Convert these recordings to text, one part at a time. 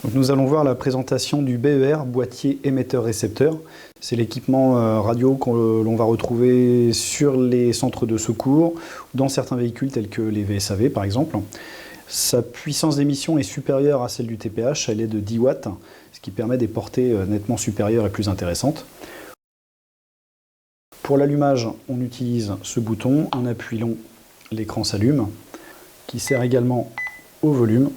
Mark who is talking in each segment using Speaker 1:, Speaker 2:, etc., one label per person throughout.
Speaker 1: Donc nous allons voir la présentation du BER, boîtier émetteur-récepteur. C'est l'équipement radio que l'on va retrouver sur les centres de secours ou dans certains véhicules tels que les VSAV par exemple. Sa puissance d'émission est supérieure à celle du TPH, elle est de 10 watts, ce qui permet des portées nettement supérieures et plus intéressantes. Pour l'allumage, on utilise ce bouton, en appui long, l'écran s'allume, qui sert également au volume.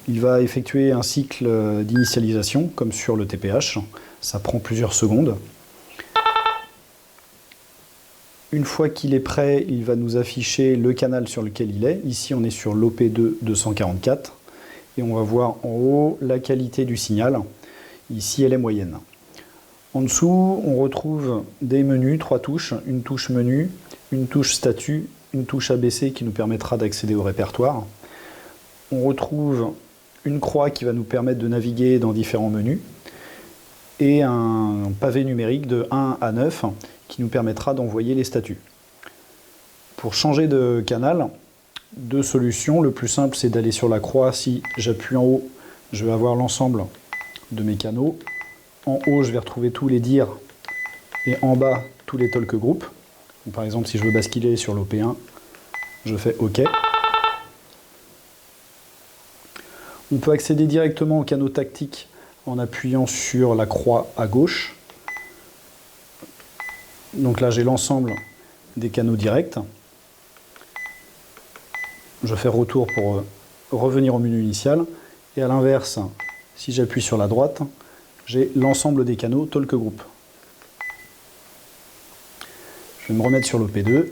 Speaker 1: Il va effectuer un cycle d'initialisation, comme sur le TPH. Ça prend plusieurs secondes. Une fois qu'il est prêt, il va nous afficher le canal sur lequel il est. Ici, on est sur l'OP2 244. Et on va voir en haut la qualité du signal. Ici, elle est moyenne. En dessous, on retrouve des menus, 3 touches. Une touche menu, une touche statut, une touche ABC qui nous permettra d'accéder au répertoire. On retrouve une croix qui va nous permettre de naviguer dans différents menus et un pavé numérique de 1 à 9 qui nous permettra d'envoyer les statuts. Pour changer de canal, deux solutions. Le plus simple, c'est d'aller sur la croix. Si j'appuie en haut, je vais avoir l'ensemble de mes canaux. En haut, je vais retrouver tous les dires et en bas, tous les talk group. Donc, par exemple, si je veux basculer sur l'OP1, je fais OK. On peut accéder directement au canaux tactique en appuyant sur la croix à gauche. Donc là, j'ai l'ensemble des canaux directs. Je fais retour pour revenir au menu initial. Et à l'inverse, si j'appuie sur la droite, j'ai l'ensemble des canaux talk group. Je vais me remettre sur l'OP2.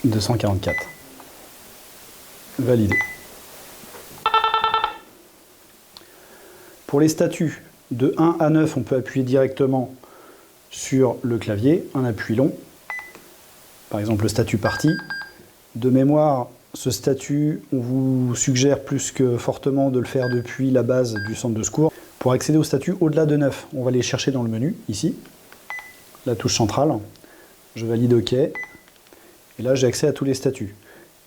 Speaker 1: « 244. Validé. Pour les statuts, de 1 à 9, on peut appuyer directement sur le clavier, un appui long. Par exemple, le statut parti. De mémoire, ce statut, on vous suggère plus que fortement de le faire depuis la base du centre de secours. Pour accéder au statut au-delà de 9, on va aller chercher dans le menu, ici, la touche centrale. Je valide OK. Et là, j'ai accès à tous les statuts.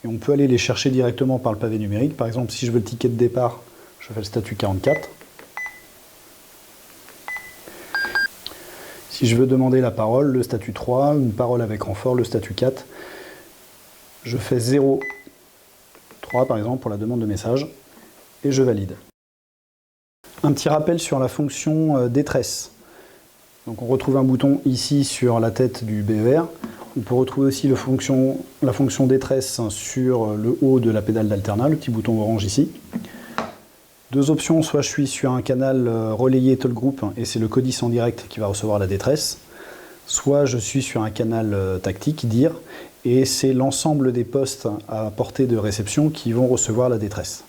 Speaker 1: Et on peut aller les chercher directement par le pavé numérique. Par exemple, si je veux le ticket de départ, je fais le statut 44. Si je veux demander la parole, le statut 3, une parole avec renfort, le statut 4, je fais 0, 3 par exemple pour la demande de message, et je valide. Un petit rappel sur la fonction détresse. Donc on retrouve un bouton ici sur la tête du BER. On peut retrouver aussi la fonction détresse sur le haut de la pédale d'alternat, le petit bouton orange ici. Deux options, soit je suis sur un canal relayé talk group et c'est le codis en direct qui va recevoir la détresse, soit je suis sur un canal tactique, dire, et c'est l'ensemble des postes à portée de réception qui vont recevoir la détresse.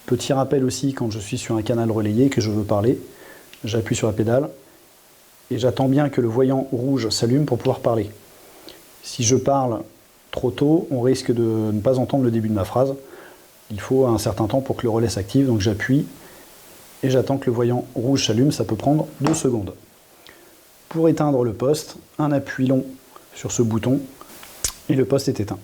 Speaker 1: Petit rappel aussi, quand je suis sur un canal relayé et que je veux parler, j'appuie sur la pédale et j'attends bien que le voyant rouge s'allume pour pouvoir parler. Si je parle trop tôt, on risque de ne pas entendre le début de ma phrase. Il faut un certain temps pour que le relais s'active, donc j'appuie et j'attends que le voyant rouge s'allume, ça peut prendre 2 secondes. Pour éteindre le poste, un appui long sur ce bouton et le poste est éteint.